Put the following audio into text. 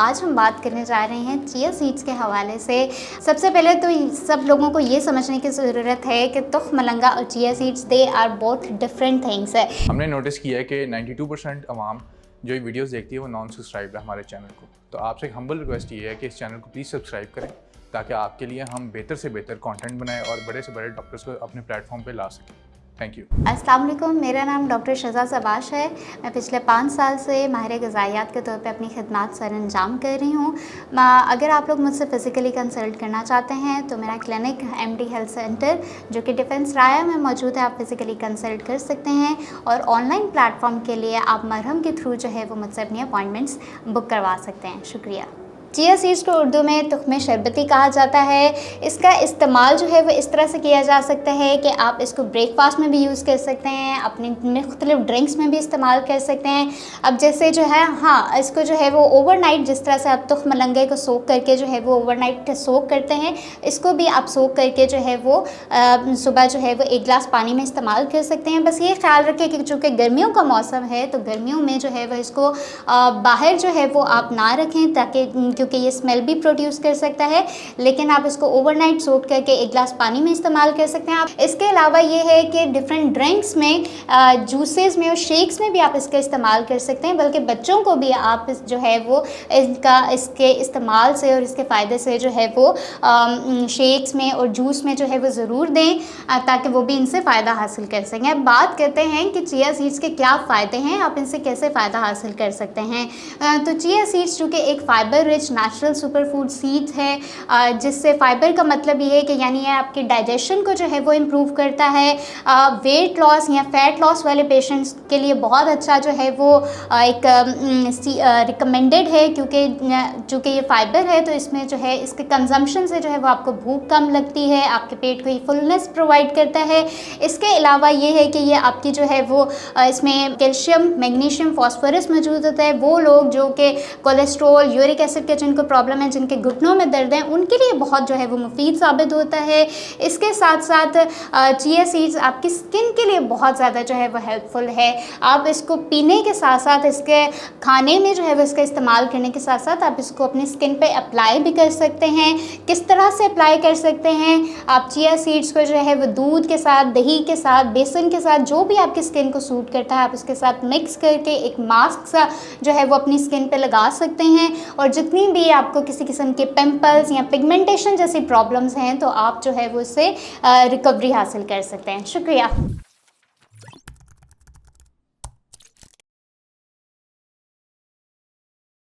आज हम बात करने जा रहे हैं चिया सीड्स के हवाले से। सबसे पहले तो सब लोगों को ये समझने की ज़रूरत है कि तुख मलंगा और chia seeds they are both different things है। हमने नोटिस किया है कि 92% अवाम जो ये वीडियोस देखती है वो नॉन सब्सक्राइब है हमारे चैनल को। तो आपसे एक हम्बल रिक्वेस्ट ये है कि इस चैनल को प्लीज़ सब्सक्राइब करें ताकि आपके लिए हम बेहतर से बेहतर कंटेंट बनाएं और बड़े से बड़े डॉक्टर्स को अपने प्लेटफॉर्म पे ला सकें। Thank you. अस्सलाम वालेकुम, मेरा नाम डॉक्टर शहजाद अब्बास है। मैं पिछले 5 साल से माहिर ग़िज़ाइयात के तौर पे अपनी खिदमत सरअंजाम कर रही हूँ। अगर आप लोग मुझसे फ़िज़िकली कंसल्ट करना चाहते हैं तो मेरा क्लिनिक MD हेल्थ सेंटर जो कि डिफेंस राया में मौजूद है, आप फ़िज़िकली कंसल्ट कर सकते हैं। और ऑनलाइन प्लेटफॉर्म के लिए आप मरहम के थ्रू जो है वो मुझसे अपनी अपॉइंटमेंट्स बुक करवा सकते हैं। शुक्रिया। चिया सीड्स को उर्दू में तुख्मे शरबती कहा जाता है। इसका इस्तेमाल जो है वो इस तरह से किया जा सकता है कि आप इसको ब्रेकफास्ट में भी यूज़ कर सकते हैं, अपनी मुख्तलिफ ड्रिंक्स में भी इस्तेमाल कर सकते हैं। अब जैसे जो है इसको जो है वो ओवरनाइट, जिस तरह से आप तुख मलंगे को सोख करके जो है वो ओवरनाइट सोख करते हैं, इसको भी आप सोख करके जो है वो सुबह जो है वो 1 गिलास पानी में इस्तेमाल कर सकते हैं। बस ये ख्याल रखें कि चूँकि गर्मियों का मौसम है तो गर्मियों में जो है वो इसको बाहर जो है वो आप ना रखें, ताकि क्योंकि ये स्मेल भी प्रोड्यूस कर सकता है। लेकिन आप इसको ओवरनाइट सोख करके 1 गिलास पानी में इस्तेमाल कर सकते हैं। आप इसके अलावा ये है कि डिफरेंट ड्रिंक्स में, जूसेस में और शेक्स में भी आप इसका इस्तेमाल कर सकते हैं। बल्कि बच्चों को भी आप जो है वो इसके इस्तेमाल से और इसके फ़ायदे से जो है वो शेक्स में और जूस में जो है वो ज़रूर दें, ताकि वो भी इनसे फ़ायदा हासिल कर सकें। अब बात करते हैं कि चिया सीड्स के क्या फ़ायदे हैं, आप इनसे कैसे फ़ायदा हासिल कर सकते हैं। तो चिया सीड्स चूँकि एक fibre rich natural super food seeds है, जिससे फ़ाइबर का मतलब ये है कि यानी ये आपके डाइजेशन को जो है वो इम्प्रूव करता है। वेट लॉस या फैट लॉस वाले पेशेंट्स के लिए बहुत अच्छा जो है वो एक रिकमेंडेड है, क्योंकि चूँकि ये फ़ाइबर है तो इसमें जो है इसके कंजम्पशन से जो है वो आपको भूख कम लगती है, आपके पेट को ये फुलनेस प्रोवाइड करता है। इसके अलावा ये है कि ये आपकी जो है वो इसमें कैल्शियम, मैग्नीशियम, फॉस्फोरस मौजूद होता है। वो लोग जो कि कोलेस्ट्रॉल, यूरिक एसिड के जिनको प्रॉब्लम है, जिनके घुटनों में दर्द है, उनके लिए बहुत जो है वो मुफीद साबित होता है। इसके साथ साथ चिया सीड्स आपकी स्किन के लिए बहुत ज़्यादा जो है वो हेल्पफुल है। आप इसको पीने के साथ साथ, इसके खाने में जो है वो इसका इस्तेमाल करने के साथ साथ आप इसको अपनी स्किन पे अप्लाई भी कर सकते हैं। किस तरह से अप्लाई कर सकते हैं, आप चिया सीड्स को जो है वो दूध के साथ, दही के साथ, बेसन के साथ, जो भी आपकी स्किन को सूट करता है, आप उसके साथ मिक्स करके एक मास्क सा जो है वो अपनी स्किन पे लगा सकते हैं। और जितनी भी आपको किसी किस्म के पिंपल्स या पिगमेंटेशन जैसी प्रॉब्लम्स हैं तो आप जो है वो उससे रिकवरी हासिल कर सकते हैं। शुक्रिया।